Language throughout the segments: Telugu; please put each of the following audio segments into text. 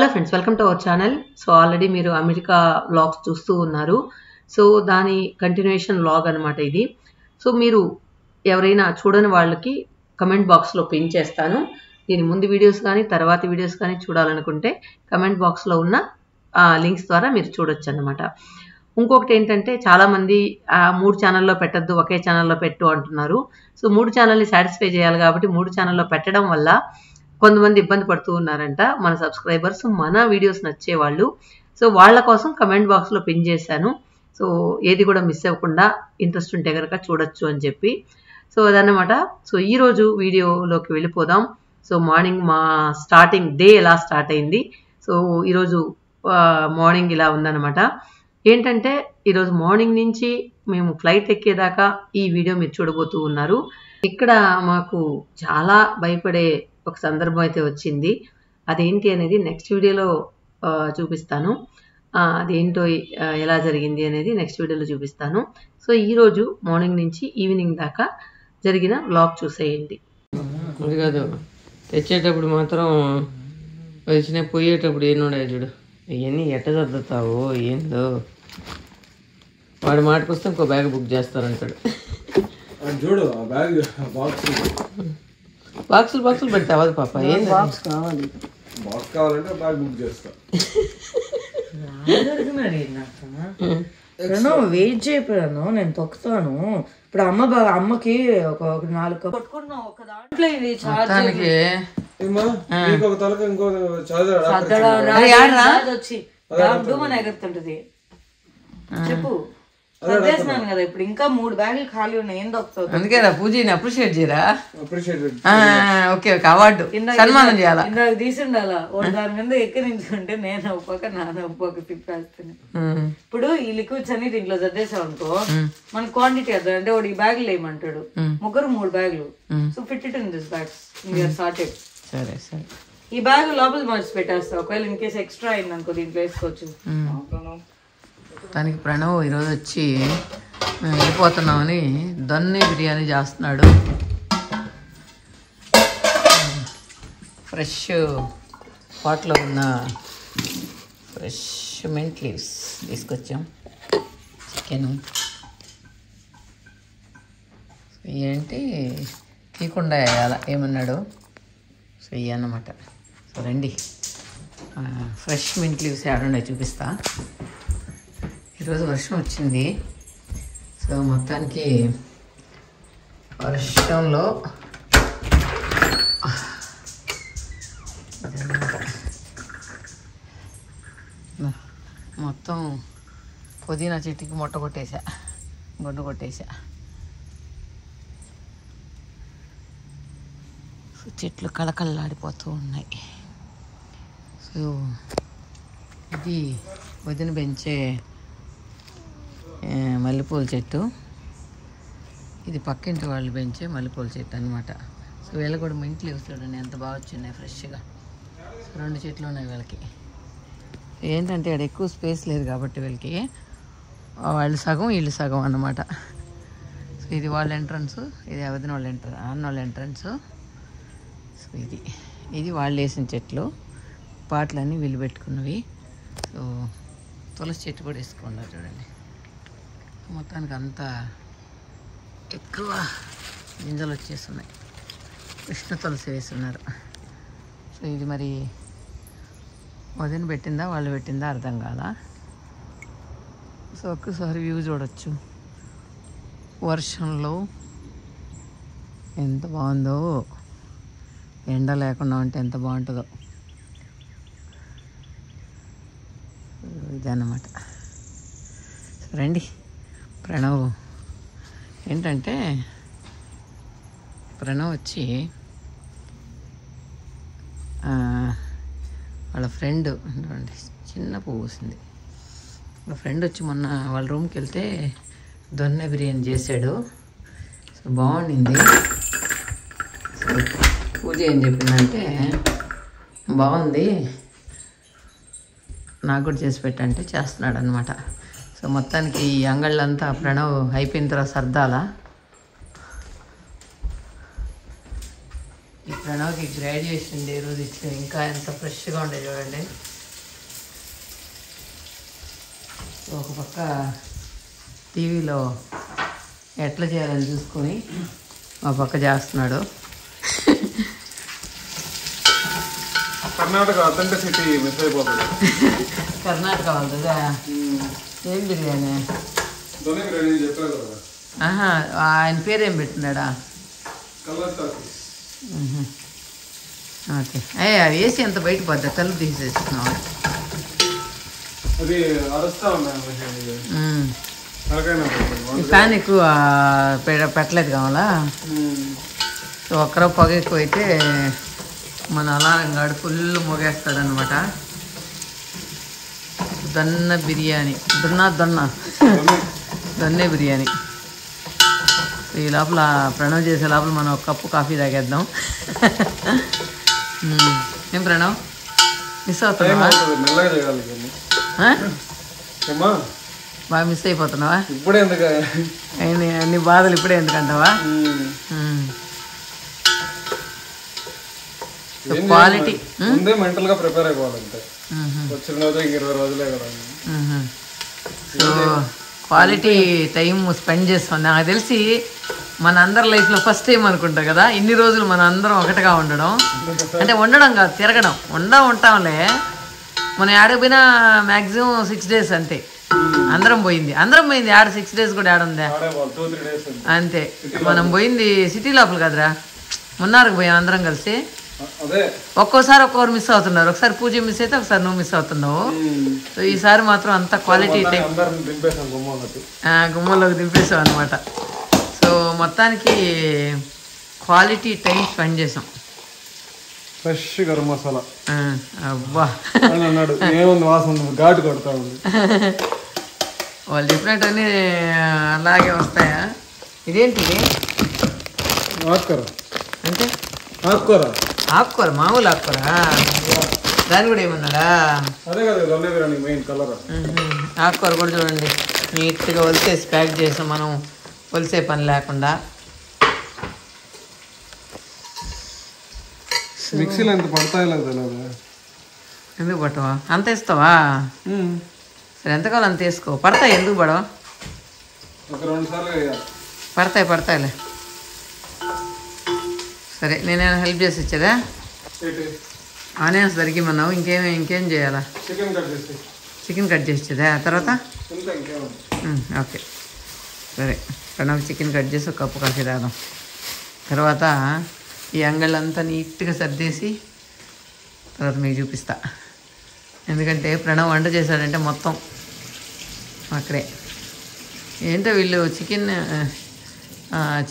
Hello friends, welcome to our channel. So already మీరు అమెరికా వ్లాగ్స్ చూస్తూ ఉన్నారు. సో దాని కంటిన్యూషన్ వ్లాగ్ అనమాట ఇది. సో మీరు ఎవరైనా చూడని వాళ్ళకి కమెంట్ బాక్స్లో పిన్ చేస్తాను. దీని ముందు వీడియోస్ కానీ తర్వాతి వీడియోస్ కానీ చూడాలనుకుంటే కమెంట్ బాక్స్లో ఉన్న లింక్స్ ద్వారా మీరు చూడొచ్చు అన్నమాట. ఇంకొకటి ఏంటంటే చాలామంది 3 ఛానల్లో పెట్టద్దు, ఒకే ఛానల్లో పెట్టు అంటున్నారు. సో 3 ఛానల్ని సాటిస్ఫై చేయాలి కాబట్టి 3 ఛానల్లో పెట్టడం వల్ల కొంతమంది ఇబ్బంది పడుతూ ఉన్నారంట మన సబ్స్క్రైబర్స్, మన వీడియోస్ నచ్చేవాళ్ళు. సో వాళ్ళ కోసం కమెంట్ బాక్స్లో పిన్ చేశాను. సో ఏది కూడా మిస్ అవ్వకుండా ఇంట్రెస్ట్ ఉంటే కనుక చూడొచ్చు అని చెప్పి. సో అదన్నమాట. సో ఈరోజు వీడియోలోకి వెళ్ళిపోదాం. సో మార్నింగ్ మా స్టార్టింగ్ డే ఎలా స్టార్ట్ అయింది. సో ఈరోజు మార్నింగ్ ఇలా ఉందన్నమాట. ఏంటంటే ఈరోజు మార్నింగ్ నుంచి మేము ఫ్లైట్ ఎక్కేదాకా ఈ వీడియో మీరు చూడబోతూ ఉన్నారు. ఇక్కడ మాకు చాలా భయపడే ఒక సందర్భం అయితే వచ్చింది. అదేంటి అనేది నెక్స్ట్ వీడియోలో చూపిస్తాను. అదేంటో ఎలా జరిగింది అనేది నెక్స్ట్ వీడియోలో చూపిస్తాను. సో ఈరోజు మార్నింగ్ నుంచి ఈవినింగ్ దాకా జరిగిన వ్లాగ్ చూసేయండి. అది కాదు, తెచ్చేటప్పుడు మాత్రం వచ్చిన పోయేటప్పుడు ఏనుండే చూడు, ఇవన్నీ ఎట్ట చదువుతావు ఏందో. వాడు మాటకొస్తే ఇంకో బ్యాగ్ బుక్ చేస్తారంటాడు. చూడు బాక్సులు పెడితే అవ్వదు పాప. ఏం బాక్స్ కావాలి, బాక్స్ కావాలంటే బ్యాగ్ బుక్ చేస్తా. వెయిట్ చేయపోయాను, నేను తొక్కుతాను. ఇప్పుడు అమ్మకి ఒక 4 పట్టుకున్నా. ఒక దాంట్లో ఇది ఒక తలక ఇంకో వచ్చి మన ఎగురుతుంటది. చెప్పు, సర్దేసినాను కదా. ఇప్పుడు ఇంకా 3 బ్యాగులు ఖాళీ ఉన్నాయి. ఏం దొక్కుతావు? అందుకేనా పూజని అప్రిషియేట్ చేయరా? ఓకే, అవార్డు సన్మానం చేయాలా? ఇందాక తీసిండాలా దాని కింద ఎక్కిరించుకుంటే నేను ఒప్పక నాన్న ఒప్పక తిప్పేస్తాను. ఇప్పుడు ఈ లిక్విడ్స్ అన్ని దీంట్లో సర్దేసావు అనుకో, మన క్వాంటిటీ అర్థం అంటే వాడు ఈ బ్యాగులు వేయమంటాడు. 3 బ్యాగులు. So fit it in this bags, you are sorted. సరే సరే, ఈ బ్యాగ్ లోపల మార్చి పెట్టేస్తావు. ఒకవేళ ఇన్ కేసు ఎక్స్ట్రా అయింది అనుకో దీంట్లో వేసుకోవచ్చు. దానికి ప్రణవ్ ఈరోజు వచ్చి మేము వెళ్ళిపోతున్నామని దొన్ని బిర్యానీ చేస్తున్నాడు. ఫ్రెష్ పాట్లో ఉన్న ఫ్రెష్ మింట్ లీవ్స్ తీసుకొచ్చాం. చికెను ఏంటి తీయకుండా వేయాల ఏమన్నాడు. సో ఇవి అన్నమాట. సో రండి, ఫ్రెష్ మింట్ లీవ్స్ ఏడున్నాయి చూపిస్తా. ఈరోజు వర్షం వచ్చింది. సో మొత్తానికి వర్షంలో మొత్తం పుదీనా చెట్టుకి మొట్ట కొట్టేసా, గొడ్డు కొట్టేసా. చెట్లు కళకళలాడిపోతూ ఉన్నాయి. సో ఇది వదిన పెంచే మల్లెపూల చెట్టు. ఇది పక్కింటి వాళ్ళు పెంచే మల్లెపూల చెట్టు అనమాట. సో వీళ్ళు కూడా మింట్లు ఇస్తాడండి, ఎంత బాగా వచ్చినాయి ఫ్రెష్గా. 2 చెట్లు ఉన్నాయి వీళ్ళకి. ఏంటంటే ఇక్కడ ఎక్కువ స్పేస్ లేదు కాబట్టి వీళ్ళకి వాళ్ళు సగం వీళ్ళు సగం అన్నమాట. సో ఇది వాళ్ళ ఎంట్రన్స్, ఇది వదిన వాళ్ళ అన్న వాళ్ళ ఎంట్రన్స్. సో ఇది వాళ్ళు వేసిన చెట్లు, పాటలన్నీ వీళ్ళు పెట్టుకున్నవి. సో తులసి చెట్టు కూడా వేసుకున్నారు చూడండి. మొత్తానికి అంతా ఎక్కువ గింజలు వచ్చేస్తున్నాయి. కృష్ణ తులసి వేస్తున్నారు. సో ఇది మరి వదిన పెట్టిందా వాళ్ళు పెట్టిందా అర్థం కాదా. సో ఒక్కసారి వ్యూ చూడొచ్చు వర్షంలో, ఎంత బాగుందో. ఎండ లేకుండా ఉంటే ఎంత బాగుంటుందో. ఇదన్నమాట. రండి. ప్రణవ్ ఏంటంటే ప్రణవ్ వచ్చి వాళ్ళ ఫ్రెండ్ చిన్న పువ్వు వస్తుంది. వాళ్ళ ఫ్రెండ్ వచ్చి మొన్న వాళ్ళ రూమ్కి వెళ్తే దొన్నె బిర్యానీ చేశాడు. సో బాగుండింది. సో పూజ ఏం చెప్పిందంటే బాగుంది, నాకు కూడా చేసి పెట్టంటే చేస్తున్నాడు అనమాట. సో మొత్తానికి ఈ అంగళ్ళంతా ప్రణవ్ అయిపోయిన తర్వాత సర్దాలా. ఈ ప్రణవ్కి గ్రాడ్యుయేషన్ డే రోజు ఇచ్చిన ఇంకా ఎంత ఫ్రెష్గా ఉండే చూడండి. ఒక పక్క టీవీలో ఎట్లా చేయాలని చూసుకొని ఒక పక్క చేస్తున్నాడు. కర్ణాటక అథెంటిసిటీ మిస్ అయిపోతుంది. కర్ణాటక వాళ్ళదా? ఏం బిర్యానీ? దొనే బిర్యానీ చెప్పారు కదా. ఆయన పేరేం పెట్టినాడా? ఓకే. అది వేసి ఎంత బయట పోద్దా? తలుపు తీసేస్తున్నావు. అది అరుస్తా ఉన్నాయి. ఫ్యాన్ ఎక్కువ పెట్టలేదు కావాలా? సో ఒక్కరో పొగ ఎక్కువ అయితే మన అలారంగాడు ఫుల్ మొగేస్తాడనమాట. దొన్న బిర్యానీ, దొన్నే బిర్యానీ. ఈ లోపల ప్రణవ్ చేసే లోపల మనం ఒక కప్పు కాఫీ తాగేద్దాం. ఏం ప్రణవ్ మిస్ అవుతున్నావా? బాగా మిస్ అయిపోతున్నావా? ఇప్పుడే ఎందుకు అన్ని బాధలు ఇప్పుడే ఎందుకంటావా? క్వాలిటీ ముందే మెంటల్ గా ప్రిపేర్ అయిపోవాలంటే వచ్చిన రోజు 20 రోజులే కదా. సో క్వాలిటీ టైం స్పెండ్ చేస్తాం. నాకు తెలిసి మన అందరి లైఫ్లో ఫస్ట్ టైం అనుకుంటా కదా ఇన్ని రోజులు మన అందరం ఒకటిగా ఉండడం. అంటే ఉండడం కాదు, తిరగడం. ఉంటాంలే. మనం ఆడకపోయినా మ్యాక్సిమం 6 days అంతే. అందరం పోయింది ఆడ 6 days కూడా ఆడుందా? అంతే. మనం పోయింది సిటీ లోపల కదరా, మున్నార్కి పోయాం అందరం కలిసి. ఒక్కోసారి ఒక్కొక్కరు మిస్ అవుతున్నారు. ఒకసారి పూజ మిస్ అయితే ఒకసారి నువ్వు మిస్ అవుతున్నావు. సో ఈసారి మాత్రం అంత క్వాలిటీ టైం గుమ్మలోకి దింపేసావు అనమాట. సో మొత్తానికి క్వాలిటీ టైం స్పెండ్ చేసాం. ఫ్రెష్ గరం మసాలా అబ్బా అన్నాడు. ఏముంది వాసన ఘాటు కొడతా ఉంది. వాళ్ళు చెప్పినట్టు అన్నీ అలాగే వస్తాయా? ఇదేంటిది? ఆకుకూర. అంటే ఆకుకూర మామూలు ఆకుకూర. దాన్ని కూడా ఏమన్నాడా? అదే కదా దొన్నే బిర్యానీ మెయిన్ కలర్. ఆకుకూర కూడా చూడండి నీట్గా ఒలిసేసి ప్యాక్ చేసాం మనం, ఒలిసే పని లేకుండా. మిక్సీలో ఎంత పడతాయో తెలియదు. ఎందుకు పట్టవా? అంత ఇస్తావా? సరే ఎంత కావాలి అంత వేసుకో. పడతాయి, ఎందుకు పడవ? ఒక 2 సార్లు పడతాయిలే. సరే నేనేమైనా హెల్ప్ చేసి ఇచ్చేదా? ఆనియన్స్ దొరికిమన్నావు, ఇంకేం చేయాలా? చికెన్ కట్ చేసి ఇచ్చేదా తర్వాత? ఓకే సరే. ప్రణవ్ చికెన్ కట్ చేసి ఒక కప్పు కాఫీ తాగుదాం. తర్వాత ఈ అంగళ్ళంతా నీట్గా సర్దేసి తర్వాత మీకు చూపిస్తా. ఎందుకంటే ప్రణవ్ వంట చేశాడంటే మొత్తం అక్కడే. ఏంటో వీళ్ళు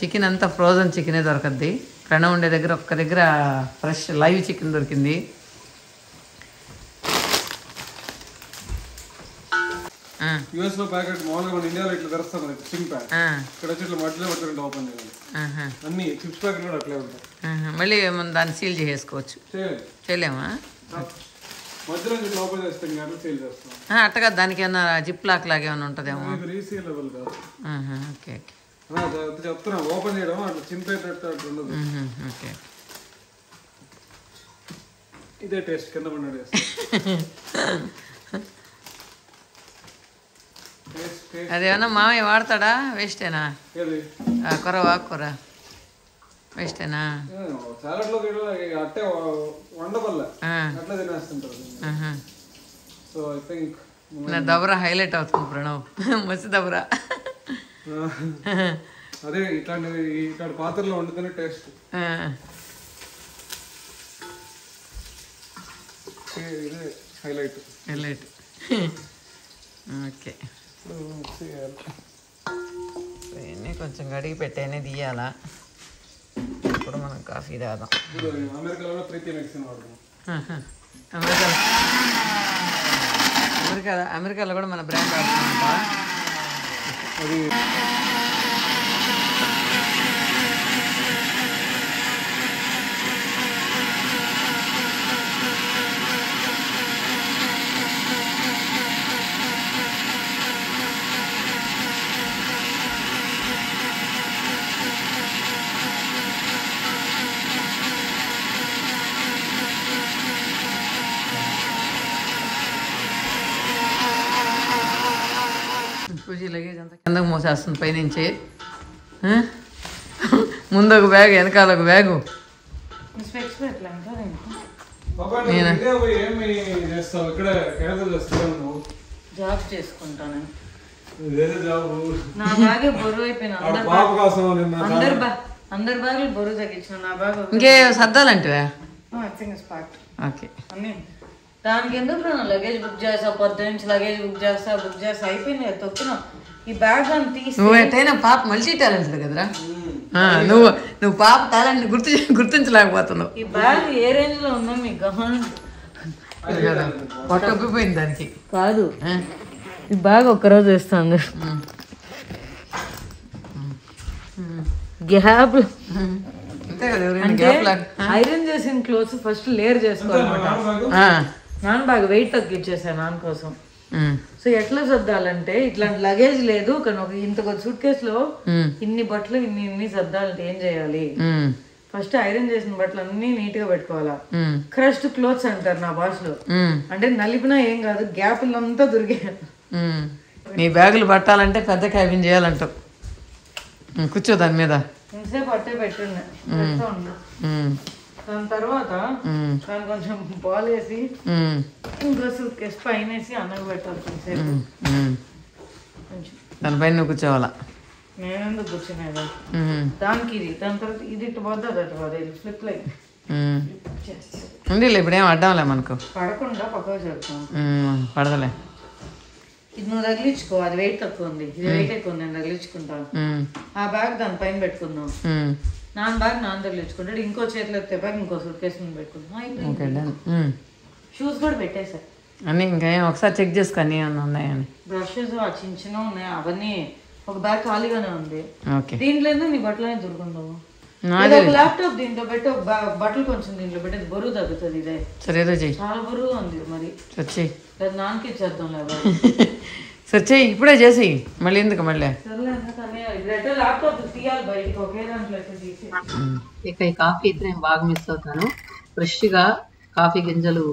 చికెన్ అంతా ఫ్రోజన్ చికెనే దొరకద్ది. ప్రణవ్ ఉండే దగ్గర ఒక్క దగ్గర ఫ్రెష్ లైవ్ చికెన్ దొరికింది. యూఎస్ లో ప్యాకెట్ మామూలుగా మన ఇండియాలో ఇట్లా తెరుస్తాం చికెన్ ప్యాక్. ఇక్కడ వచ్చి ఇట్లా మధ్యలో పెట్టుకుంటే ఓపెన్ చేయాలి. అన్ని చిప్స్ ప్యాకెట్ కూడా అట్లే ఉంటాయి. మళ్ళీ మనం దాన్ని సీల్ చేసుకోవచ్చు. చేయలేమా? మధ్యలో ఇట్లా ఓపెన్ చేస్తే సీల్ చేస్తాం. అట్టగా దానికి ఏమన్నా జిప్ లాక్ లాగా ఏమైనా ఉంటుందేమో. రీసీలబుల్ కాదు. ఓకే చెప్తున్నా ఓపెన్ చేయడం అట్లా చింపేటట్టు అట్లా ఉండదు. ఓకే ఇదే టేస్ట్ కింద పడినట్టు. అదేమన్నా మామయ్య వాడతాడా? వేస్టేనా? ఆకుకూర వేస్టేనా? సాలడ్ లో అట్టే వండబల్ల అట్లా తినేస్తుంటారు. సో ఐ థింక్ నా దబరా హైలైట్ అవుతుంది ప్రణవ్. మసి దబరా. అదే ఇట్లాంటి పాత్రలో వండుతున్న టేస్ట్. ఇదే హైలైట్. ఓకే ఇవన్నీ కొంచెం గడిగి పెట్టేనే తీయాలా. ఇప్పుడు మనం కాఫీ తాగుదాం. అమెరికాలో ప్రీతి మెక్సిన్ వాడతాం. అమెరికాలో కూడా మన బ్రాండ్ వాడుతుందంట. అది పూజీ లగేజ్ అంతా కిందకు మోసేస్తుంది పైనుంచి. ముందు ఒక బ్యాగ్, వెనకాల ఒక బ్యాగు. జాబ్ చేసుకుంటాను. నా బ్యాగ్ బరువు అయిపోయినా, అందరి బ్యాగులు బరువు తగ్గించిన నా బ్యాగ్ ఇంకే సర్దాలంటివా? ఓకే. దానికి ఎందుకు నా లగేజ్ బుక్ చేస్తా, పొద్దున్నుంచి లగేజ్ బుక్ చేస్తా అయిపోయింది తొక్కినా. ఈ బ్యాగ్ అని తీసి నువ్వు ఎట్టయినా పాప మల్టీ టాలెంటెడ్ కదరా. నువ్వు పాప టాలెంట్ గుర్తించలేకపోతున్నావు. ఈ బ్యాగ్ ఏ రేంజ్ లో ఉందో మీకు గమనం పొట్టొప్పిపోయింది దానికి. కాదు, ఈ బ్యాగ్ ఒక్కరోజు వేస్తాను. గ్యాప్ అంటే ఐరన్ చేసిన క్లోత్స్ ఫస్ట్ లేయర్ చేసుకోవాలన్నమాట. నాన్న బ్యాగ్ వెయిట్ తగ్గించేసాను నాన్న కోసం. సో ఎట్లా సర్దాలంటే ఇట్లాంటి లగేజ్ లేదు కానీ ఒక ఇంత సూట్ కేసులో ఇన్ని బట్టలు ఇన్ని సర్దాలంటే ఏం చేయాలి? ఫస్ట్ ఐరన్ చేసిన బట్టలు అన్ని నీట్ గా పెట్టుకోవాలా. క్రష్డ్ క్లోత్స్ అంటారు నా భాషలో. అంటే నలిపినా ఏం కాదు, గ్యాప్లంతా దొరికాయి. నీ బ్యాగులు పట్టాలంటే పెద్ద క్యాబిన్ చేయాలంటావు. కూర్చో దాని మీద. ఇంతసేపు పట్టే పెట్టున్నా. దాని తర్వాత దాన్ని కొంచెం బాల్ వేసి ఇంకో సూట్ కేసు పైన వేసి అన్నం పెట్టాలి కొంచెం. దానిపైన నువ్వు కూర్చోవాలా? నేనెందుకు కూర్చునేదా దానికి ఇది. దాని తర్వాత ఇది ఇటు పోద్దా అటు పోదా, ఇది ఫ్లిప్ లైక్ ఉంది. ఇప్పుడేం అడ్డంలే మనకు, పడకుండా పక్కకు చెప్తాను. పడదలే. ఇది నువ్వు తగిలించుకో, అది వెయిట్ తక్కువ ఉంది, ఇది వెయిట్ ఎక్కువ ఉంది, నేను తగిలించుకుంటాను. ఆ బ్యాగ్ దాని పైన పెట్టుకుందాం. నాన్న బ్యాగ్ నాన్న తగిలించుకుంటాడు, ఇంకో చేతిలో ఎత్తే బ్యాగ్ ఇంకో సూట్ కేసు పెట్టుకుందాం. షూస్ కూడా పెట్టేసా అన్నీ. ఇంకా ఒకసారి చెక్ చేసుకో అన్నీ ఉన్నాయని. బ్రషెస్ ఆ చిన్న చిన్న ఉన్నాయి, అవన్నీ ఒక బ్యాగ్ ఖాళీగానే ఉంది. దీంట్లో నీ బట్టలనే దొరుకుందాము. ల్యాప్టాప్ దీంట్లో పెట్టి ఒక బట్టలు కొంచెం దీంట్లో పెట్టి బరువు తగ్గుతుంది. ఇదే చాలా బరువుగా ఉంది. మరి నాన్నకి ఇచ్చేద్దాం లేదా? సరే చెయ్యి, ఇప్పుడే చేసి మళ్ళీ ఎందుకు మళ్ళీ. ఇక ఈ కాఫీ అయితే నేను బాగా మిస్ అవుతాను. ఫ్రెష్గా కాఫీ గింజలు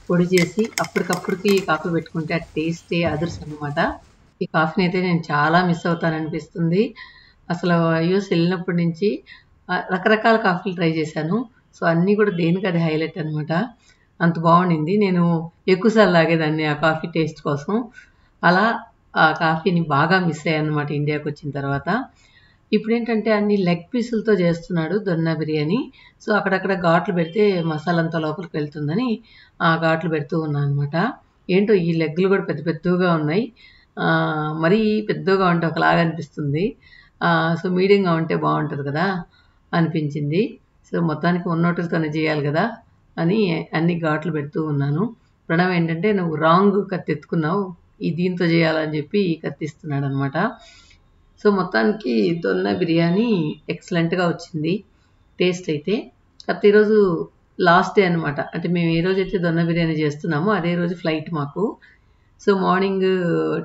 పొడి చేసి అప్పటికప్పటికి కాఫీ పెట్టుకుంటే ఆ టేస్టే అదర్స్ అనమాట. ఈ కాఫీని అయితే నేను చాలా మిస్ అవుతాను అనిపిస్తుంది. అసలు యూఎస్ వెళ్ళినప్పటి నుంచి రకరకాల కాఫీలు ట్రై చేశాను. సో అన్నీ కూడా దేనికి అది హైలైట్ అనమాట. అంత బాగుండింది. నేను ఎక్కువసార్లు లాగేదాన్ని ఆ కాఫీ టేస్ట్ కోసం. అలా ఆ కాఫీని బాగా మిస్ అయ్యాను అనమాట ఇండియాకి వచ్చిన తర్వాత. ఇప్పుడు ఏంటంటే అన్ని లెగ్ పీసులతో చేస్తున్నాడు దొన్నా బిర్యానీ. సో అక్కడక్కడ ఘాట్లు పెడితే మసాలా అంతా లోపలికి వెళ్తుందని ఆ ఘాట్లు పెడుతూ ఉన్నాను అనమాట. ఏంటో ఈ లెగ్లు కూడా పెద్ద పెద్దగా ఉన్నాయి. మరీ పెద్దగా ఉంటే ఒకలాగా అనిపిస్తుంది. సో మీడియంగా ఉంటే బాగుంటుంది కదా అనిపించింది. సో మొత్తానికి ఉన్నోటులతోనే చేయాలి కదా అని అన్ని ఘాట్లు పెడుతూ ఉన్నాను. ప్రణవ్ ఏంటంటే నువ్వు రాంగ్ కత్తి ఎత్తుకున్నావు, ఈ దీంతో చేయాలని చెప్పి కత్తిస్తున్నాడు అనమాట. సో మొత్తానికి దొన్న బిర్యానీ ఎక్సలెంట్గా వచ్చింది టేస్ట్ అయితే. కాకపోతే ఈరోజు లాస్ట్ డే అనమాట. అంటే మేము ఏ రోజైతే దొన్న బిర్యానీ చేస్తున్నామో అదే రోజు ఫ్లైట్ మాకు. సో మార్నింగ్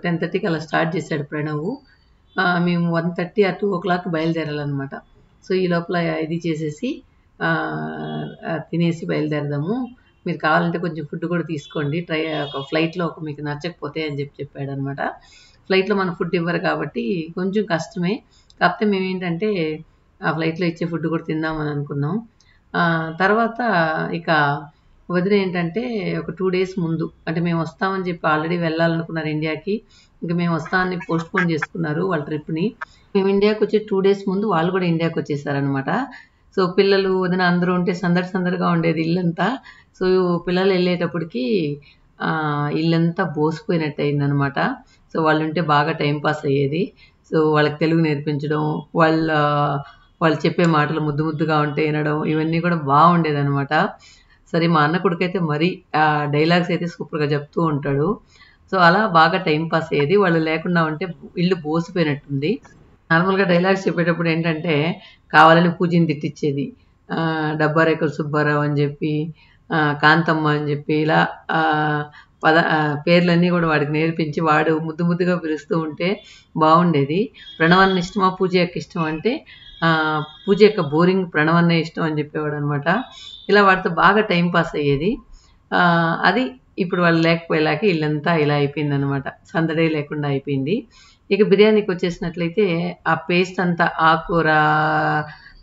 10:30కి అలా స్టార్ట్ చేశాడు ప్రణవ్. మేము 1:30 or 2 o'clock బయలుదేరాలన్నమాట. సో ఈ లోపల ఇది చేసేసి తినేసి బయలుదేరదాము, మీరు కావాలంటే కొంచెం ఫుడ్ కూడా తీసుకోండి, ఒక ఫ్లైట్లో మీకు నచ్చకపోతే అని చెప్పాడు అనమాట. ఫ్లైట్లో మన ఫుడ్ ఇవ్వరు కాబట్టి కొంచెం కష్టమే. కాకపోతే మేము ఏంటంటే ఆ ఫ్లైట్లో ఇచ్చే ఫుడ్ కూడా తిందామని అనుకున్నాం. తర్వాత ఇక వదిన ఏంటంటే ఒక 2 days ముందు, అంటే మేము వస్తామని చెప్పి ఆల్రెడీ వెళ్ళాలనుకున్నారు ఇండియాకి, ఇంకా మేము వస్తామని పోస్ట్పోన్ చేసుకున్నారు వాళ్ళ ట్రిప్ని. మేము ఇండియాకి వచ్చి 2 days ముందు వాళ్ళు కూడా ఇండియాకి వచ్చేసారనమాట. సో పిల్లలు వదిన అందరూ ఉంటే సందడిగా ఉండేది ఇల్లంతా. సో పిల్లలు వెళ్ళేటప్పటికి ఇల్లంతా బోసిపోయినట్టు అయిందనమాట. సో వాళ్ళు ఉంటే బాగా టైంపాస్ అయ్యేది. సో వాళ్ళకి తెలుగు నేర్పించడం, వాళ్ళు చెప్పే మాటలు ముద్దుగా ఉంటే వినడం, ఇవన్నీ కూడా బాగుండేదనమాట. సరే మా అన్న కొడుకైతే మరీ డైలాగ్స్ అయితే సూపర్గా చెప్తూ ఉంటాడు. సో అలా బాగా టైంపాస్ అయ్యేది. వాళ్ళు లేకుండా ఉంటే ఇల్లు బోసిపోయినట్టుంది. నార్మల్గా డైలాగ్స్ చెప్పేటప్పుడు ఏంటంటే కావాలని పూజని తిట్టించేది. డబ్బా రేకుల సుబ్బారావు అని చెప్పి, కాంతమ్మ అని చెప్పి, ఇలా పేర్లన్నీ కూడా వాడికి నేర్పించి వాడు ముద్దుగా పిలుస్తూ ఉంటే బాగుండేది. ప్రణవన్న ఇష్టమా పూజ యొక్క ఇష్టం అంటే పూజ యొక్క బోరింగ్, ప్రణవన్నే ఇష్టం అని చెప్పేవాడు అనమాట. ఇలా వాడితో బాగా టైంపాస్ అయ్యేది. అది ఇప్పుడు వాళ్ళు లేకపోయేలాక ఇల్లంతా ఇలా అయిపోయింది అనమాట, సందడే లేకుండా అయిపోయింది. ఇక బిర్యానీకి వచ్చేసినట్లయితే ఆ పేస్ట్ అంతా ఆకుకూర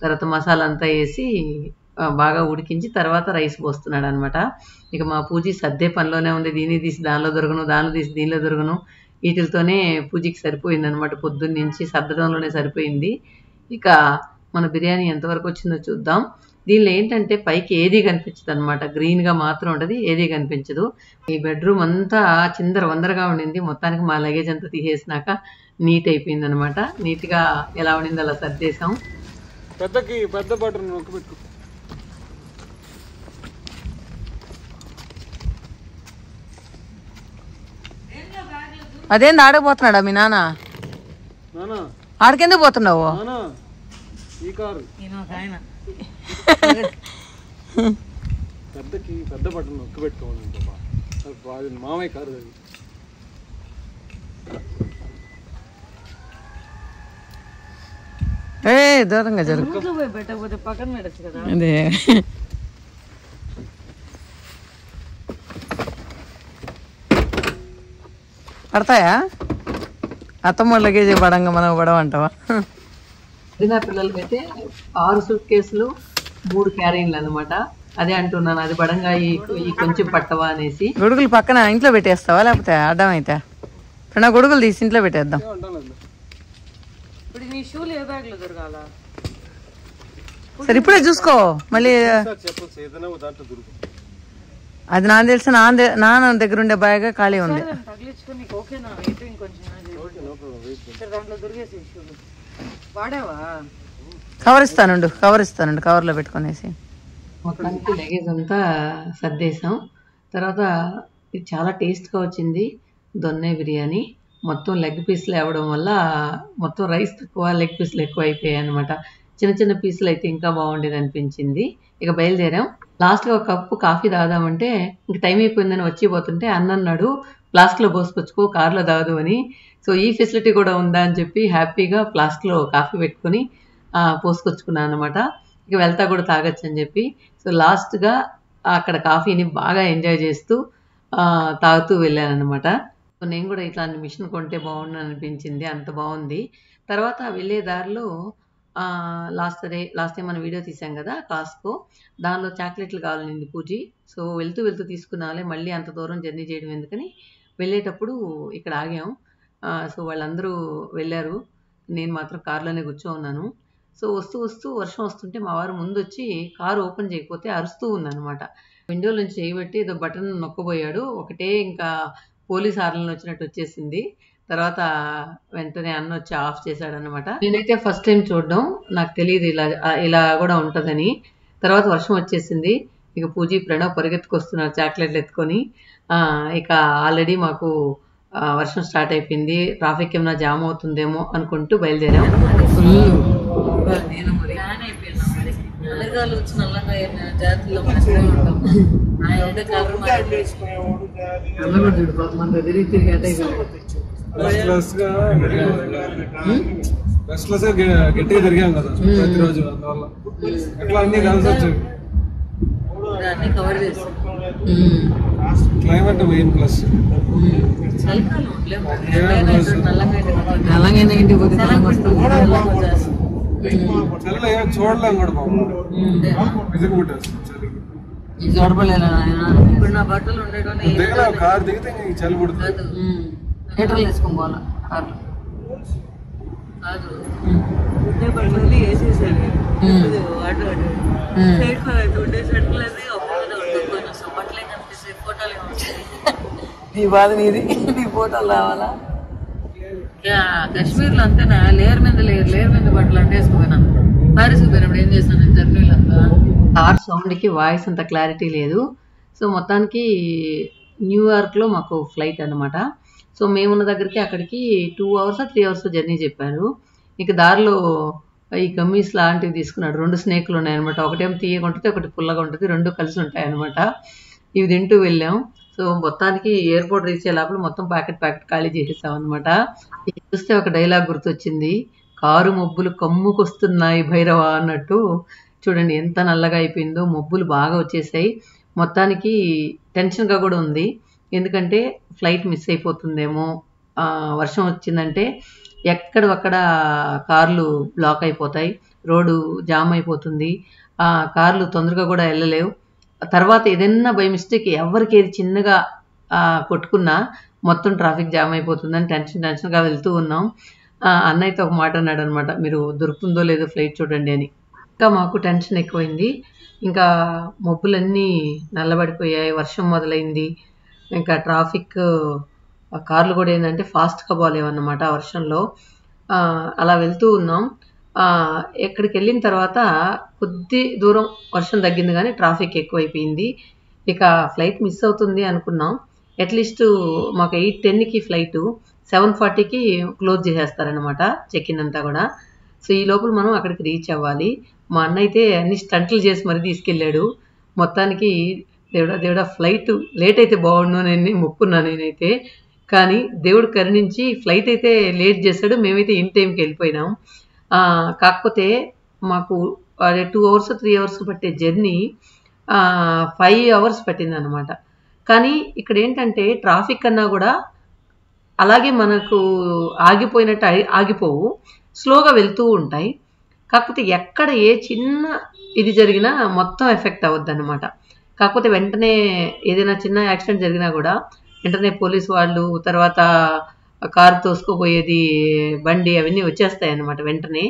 తర్వాత మసాలా అంతా వేసి బాగా ఉడికించి తర్వాత రైస్ పోస్తున్నాడు అనమాట. ఇక మా పూజీ సర్దే పనిలోనే ఉంది, దీన్ని తీసి దానిలో దొరకను, దానిలో తీసి దీనిలో దొరకను, వీటితోనే పూజకి సరిపోయింది అనమాట. పొద్దున్న నుంచి సర్దడంలోనే సరిపోయింది. ఇక మన బిర్యానీ ఎంతవరకు వచ్చిందో చూద్దాం. దీనిలో ఏంటంటే పైకి ఏదీ కనిపించదు అనమాట, గ్రీన్గా మాత్రం ఉంటుంది, ఏదీ కనిపించదు. ఈ బెడ్రూమ్ అంతా చిందర వందరగా ఉండింది. మొత్తానికి మా లగేజ్ అంతా తీసేసినాక నీట్ అయిపోయింది అనమాట. నీట్గా ఎలా ఉండింది అలా సర్దేశాం. పెద్ద బటన్ నొక్కి పెట్టుకో. అదేంది ఆడకపోతున్నాడా మీ నాన్న? ఆడికెందుకు పోతున్నావు? ఈ కారు పెద్ద బటన్ నొక్కి పెట్టుకోవాలి. మామయ్య కారు అది. దూరంగా జరుగు, పెట్టకపోతే పక్కన పెట్టచ్చు కదా. అదే పడతాయా? అత్తమ్మ లగేజ్ పడంగా మనం పడవంటావా? నా పిల్లలకైతే 6 సూట్ కేసులు 3 క్యారీన్లు అనమాట. అదే అంటున్నాను, అది పడంగా ఈ కొంచెం పట్టవా అనేసి. గొడుగులు పక్కన ఇంట్లో పెట్టేస్తావా లేకపోతే అడ్డం అయితే? ఇప్పుడు నా గొడుగులు తీసి ఇంట్లో పెట్టేద్దాం. సరే ఇప్పుడే చూసుకో మళ్ళీ. అది నాకు తెలిసిన నాన్న దగ్గర ఉండే బాగా ఖాళీ ఉంది. కవర్ ఇస్తానుండు, కవర్లో పెట్టుకునేసి. మొత్తానికి లగేజ్ అంతా సర్దేశాం. తర్వాత ఇది చాలా టేస్ట్గా వచ్చింది దొన్నె బిర్యానీ. మొత్తం లెగ్ పీస్లు అవ్వడం వల్ల మొత్తం రైస్ తక్కువ, లెగ్ పీస్లు ఎక్కువ అయిపోయాయి అనమాట. చిన్న చిన్న పీసులు అయితే ఇంకా బాగుండేది అనిపించింది. ఇక బయలుదేరాం. లాస్ట్గా ఒక కప్పు కాఫీ తాగుదామంటే ఇంక టైం అయిపోయిందని వచ్చిపోతుంటే అన్నాడు ఫ్లాస్క్లో పోసుకొచ్చుకో, కార్లో తాగదు అని. సో ఈ ఫెసిలిటీ కూడా ఉందా అని చెప్పి హ్యాపీగా ఫ్లాస్క్లో కాఫీ పెట్టుకొని పోసుకొచ్చుకున్నాను అనమాట. ఇక వెళ్తా కూడా తాగొచ్చు అని చెప్పి. సో లాస్ట్గా అక్కడ కాఫీని బాగా ఎంజాయ్ చేస్తూ తాగుతూ వెళ్ళాను అనమాట. సో నేను కూడా ఇట్లాంటి మిషన్ కొంటే బాగుండు అనిపించింది, అంత బాగుంది. తర్వాత వెళ్ళే దారిలో లాస్ట్ టైం మనం వీడియో తీసాం కదా కాస్కో, దానిలో చాక్లెట్లు కావాలనింది పూజీ. సో వెళ్తూ తీసుకున్నాలే, మళ్ళీ అంత దూరం జర్నీ చేయడం ఎందుకని వెళ్ళేటప్పుడు ఇక్కడ ఆగాం. సో వాళ్ళందరూ వెళ్ళారు, నేను మాత్రం కారులోనే కూర్చోన్నాను. సో వస్తూ వర్షం వస్తుంటే మా వారు ముందు వచ్చి కారు ఓపెన్ చేయకపోతే అరుస్తూ ఉందన్నమాట. విండో నుంచి చేయబట్టి ఏదో బటన్ నొక్కబోయాడు, ఒకటే ఇంకా పోలీస్ హార్న్ వచ్చినట్టు వచ్చేసింది. తర్వాత వెంటనే అన్న వచ్చి ఆఫ్ చేశాడు అనమాట. నేనైతే ఫస్ట్ టైం చూడడం, నాకు తెలియదు ఇలా కూడా ఉంటుందని. తర్వాత వర్షం వచ్చేసింది. ఇక పూజీ ప్రణవ్ పరిగెత్తుకొస్తున్నారు చాక్లెట్లు ఎత్తుకొని. ఇక ఆల్రెడీ మాకు వర్షం స్టార్ట్ అయిపోయింది, ట్రాఫిక్ ఏమైనా జామ్ అవుతుందేమో అనుకుంటూ బయలుదేరాం. గట్టిగా తిరిగాం కదా ప్రతిరోజు, అందువల్ల ఎట్లా అన్ని కలిసి వచ్చాయి. Climate main plus. చలిలో ఏమో చూడలేం కూడా బాబు, విసుగు పుట్టేస్తుంది చలికి. ఇప్పుడు నా బట్టలు ఉండేటో కారు దిగితే చలి పుడుతుంది. హీటర్లు వేసుకొని పోవాలా కార్లో కాదు, బట్టలు వేసేసాడు బట్టలే కనిపిస్తాయి, ఫోటోలు నీ బాధ నీది, నీ ఫోటోలు రావాలా? కాశ్మీర్లో అంతేనా, లేయర్ మీద బట్టలు అంటే వేసుకుపోయినా. పారిస్ పోయినప్పుడు ఏం చేస్తాను నేను జర్నీలో అంతా. కార్ సౌండ్కి వాయిస్ అంత క్లారిటీ లేదు. సో మొత్తానికి న్యూయార్క్లో మాకు ఫ్లైట్ అనమాట. సో మేమున్న దగ్గరికి అక్కడికి 2 hours 3 hours జర్నీ చెప్పారు. ఇక దారిలో ఈ గమ్మీస్ లాంటివి తీసుకున్నాడు. 2 స్నేక్లు ఉన్నాయన్నమాట, ఒకటేమో తీయగా ఉంటుంది, ఒకటి పుల్లగా ఉంటుంది, 2 కలిసి ఉంటాయి అనమాట. ఇవి తింటూ వెళ్ళాం. సో మొత్తానికి ఎయిర్పోర్ట్ రీచ్ అయ్యే లోపల మొత్తం ప్యాకెట్ ఖాళీ చేసేసాం అనమాట. చూస్తే ఒక డైలాగ్ గుర్తొచ్చింది, కారు మబ్బులు కమ్ముకొస్తున్నాయి భైరవ అన్నట్టు. చూడండి ఎంత నల్లగా అయిపోయిందో, మబ్బులు బాగా వచ్చేసాయి. మొత్తానికి టెన్షన్గా కూడా ఉంది. ఎందుకంటే ఫ్లైట్ మిస్ అయిపోతుందేమో, వర్షం వచ్చిందంటే ఎక్కడక్కడ కార్లు బ్లాక్ అయిపోతాయి, రోడ్డు జామ్ అయిపోతుంది, కార్లు తొందరగా కూడా వెళ్ళలేవు. తర్వాత ఏదైనా బై మిస్టేక్ ఎవరికి ఏది చిన్నగా కొట్టుకున్నా మొత్తం ట్రాఫిక్ జామ్ అయిపోతుందని టెన్షన్గా వెళ్తూ ఉన్నాం. అన్నయ్యతో ఒక మాట అన్నాడు అనమాట, మీరు దొరుకుతుందో లేదో ఫ్లైట్ చూడండి అని. ఇంకా మాకు టెన్షన్ ఎక్కువైంది. ఇంకా మబ్బులన్నీ నల్లబడిపోయాయి, వర్షం మొదలైంది. ఇంకా ట్రాఫిక్ కార్లు కూడా ఏంటంటే ఫాస్ట్గా పోలేవన్నమాట ఆ వర్షంలో. అలా వెళ్తూ ఉన్నాం. ఎక్కడికి వెళ్ళిన తర్వాత కొద్ది దూరం వర్షం తగ్గింది కానీ ట్రాఫిక్ ఎక్కువైపోయింది. ఇక ఫ్లైట్ మిస్ అవుతుంది అనుకున్నాం. అట్లీస్ట్ మాకు 8:10కి ఫ్లైటు, 7:40కి క్లోజ్ చేసేస్తారనమాట చెక్ ఇన్ అంతా కూడా. సో ఈ లోపల మనం అక్కడికి రీచ్ అవ్వాలి. మా అన్న అయితే అన్ని స్టంట్లు చేసి మరీ తీసుకెళ్ళాడు. మొత్తానికి దేవుడా ఫ్లైట్ లేట్ అయితే బాగుండు అని మొక్కున్నా నేనైతే. కానీ దేవుడు కరుణించి ఫ్లైట్ అయితే లేట్ చేశాడు, మేమైతే ఇన్ టైంకి వెళ్ళిపోయినాం. కాకపోతే మాకు 2 hours 3 hours పట్టే జర్నీ 5 hours పట్టింది అనమాట. కానీ ఇక్కడ ఏంటంటే ట్రాఫిక్ అన్నా కూడా అలాగే మనకు ఆగిపోయినట్టు ఆగిపోవు, స్లోగా వెళ్తూ ఉంటాయి. కాకపోతే ఎక్కడ ఏ చిన్న ఇది జరిగినా మొత్తం ఎఫెక్ట్ అవ్వద్దు అనమాట. కాకపోతే వెంటనే ఏదైనా చిన్న యాక్సిడెంట్ జరిగినా కూడా వెంటనే పోలీసు వాళ్ళు, తర్వాత కారు తోసుకుపోయేది బండి, అవన్నీ వచ్చేస్తాయి అన్నమాట వెంటనే.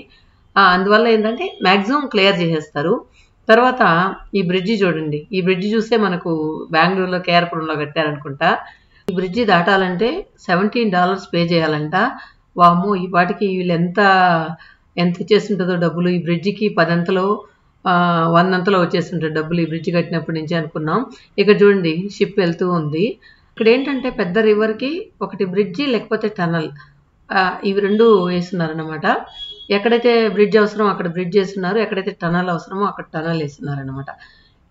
అందువల్ల ఏంటంటే మ్యాక్సిమం క్లియర్ చేసేస్తారు. తర్వాత ఈ బ్రిడ్జి చూడండి, ఈ బ్రిడ్జి చూస్తే మనకు బెంగళూరులో కేఆర్పురంలో కట్టారనుకుంటా. ఈ బ్రిడ్జి దాటాలంటే $17 పే చేయాలంట. వామ్మో, ఈ పాటికి వీళ్ళు ఎంత వచ్చేస్తుంటుందో డబ్బులు. ఈ బ్రిడ్జికి 10 అంతలో 100 అంతలో వచ్చేస్తుంటారు డబ్బులు ఈ బ్రిడ్జి కట్టినప్పటి నుంచి అనుకున్నాం. ఇక్కడ చూడండి షిప్ వెళ్తూ ఉంది. ఇక్కడ ఏంటంటే పెద్ద రివర్కి ఒకటి బ్రిడ్జి లేకపోతే టనల్, ఇవి 2 వేస్తున్నారనమాట. ఎక్కడైతే బ్రిడ్జ్ అవసరం అక్కడ బ్రిడ్జ్ వేస్తున్నారు, ఎక్కడైతే టనల్ అవసరమో అక్కడ టనల్ వేస్తున్నారనమాట.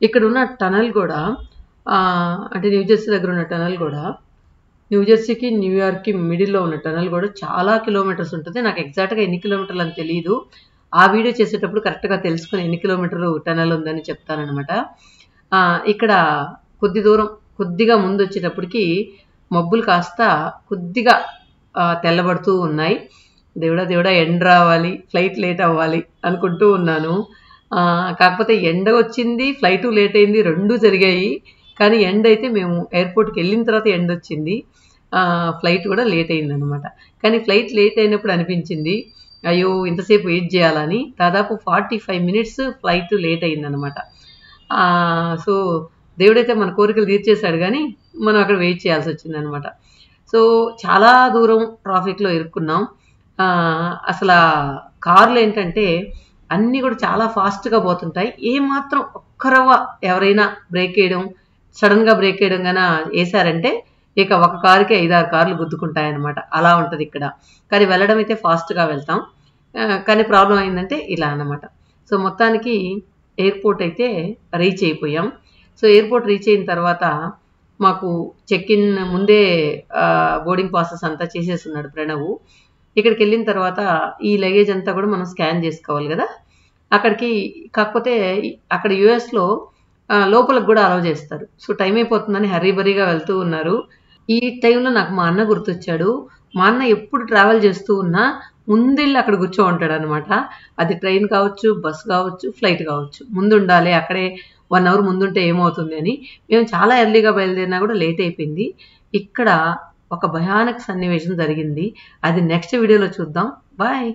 ఇక్కడ ఉన్న టనల్ కూడా అంటే న్యూజెర్సీ దగ్గర ఉన్న టనల్ కూడా, న్యూజెర్సీకి న్యూయార్క్కి మిడిల్లో ఉన్న టనల్ కూడా చాలా కిలోమీటర్స్ ఉంటుంది. నాకు ఎగ్జాక్ట్గా ఎన్ని కిలోమీటర్లు అని తెలియదు. ఆ వీడియో చేసేటప్పుడు కరెక్ట్గా తెలుసుకుని ఎన్ని కిలోమీటర్లు టనల్ ఉందని చెప్తానమాట. ఇక్కడ కొద్దిగా ముందు వచ్చేటప్పటికి మబ్బులు కాస్త కొద్దిగా తెల్లబడుతూ ఉన్నాయి. దేవుడా ఎండ రావాలి, ఫ్లైట్ లేట్ అవ్వాలి అనుకుంటూ ఉన్నాను. కాకపోతే ఎండ వచ్చింది, ఫ్లైటు లేట్ అయింది, 2 జరిగాయి. కానీ ఎండ అయితే మేము ఎయిర్పోర్ట్కి వెళ్ళిన తర్వాత ఎండ వచ్చింది, ఫ్లైట్ కూడా లేట్ అయిందనమాట. కానీ ఫ్లైట్ లేట్ అయినప్పుడు అనిపించింది అయ్యో ఇంతసేపు వెయిట్ చేయాలని. దాదాపు 45 minutes ఫ్లైట్ లేట్ అయిందనమాట. సో దేవుడైతే మన కోరికలు తీర్చేశాడు, కానీ మనం అక్కడ వెయిట్ చేయాల్సి వచ్చిందనమాట. సో చాలా దూరం ట్రాఫిక్లో ఇరుక్కున్నాం. అసలు కార్లు ఏంటంటే అన్నీ కూడా చాలా ఫాస్ట్గా పోతుంటాయి. ఏమాత్రం ఒక్కరవ ఎవరైనా బ్రేక్ వేయడం, సడన్గా బ్రేక్ వేయడం కానీ వేసారంటే ఇక ఒక కారుకి 5-6 కార్లు గుద్దుకుంటాయన్నమాట. అలా ఉంటుంది ఇక్కడ. కానీ వెళ్ళడం అయితే ఫాస్ట్గా వెళ్తాం. కానీ ప్రాబ్లం అయిందంటే ఇలా అన్నమాట. సో మొత్తానికి ఎయిర్పోర్ట్ అయితే రీచ్ అయిపోయాం. సో ఎయిర్పోర్ట్ రీచ్ అయిన తర్వాత మాకు చెక్ ఇన్ ముందే బోర్డింగ్ ప్రాసెస్ అంతా చేసేస్తున్నాడు ప్రణవ్. ఇక్కడికి వెళ్ళిన తర్వాత ఈ లగేజ్ అంతా కూడా మనం స్కాన్ చేసుకోవాలి కదా అక్కడికి. కాకపోతే అక్కడ యుఎస్లో లోపలికి కూడా అలౌ చేస్తారు. సో టైం అయిపోతుందని హరీబరీగా వెళ్తూ ఉన్నారు. ఈ టైంలో నాకు మా అన్న గుర్తొచ్చాడు. మా అన్న ఎప్పుడు ట్రావెల్ చేస్తూ ఉన్నా ముందెళ్ళి అక్కడ కూర్చో ఉంటాడు అనమాట. అది ట్రైన్ కావచ్చు, బస్ కావచ్చు, ఫ్లైట్ కావచ్చు, ముందు ఉండాలి. అక్కడే 1 hour ముందుంటే ఏమవుతుంది అని. మేము చాలా ఎర్లీగా బయలుదేరినా కూడా లేట్ అయిపోయింది. ఇక్కడ ఒక భయానక సన్నివేశం జరిగింది. అది నెక్స్ట్ వీడియోలో చూద్దాం. బాయ్.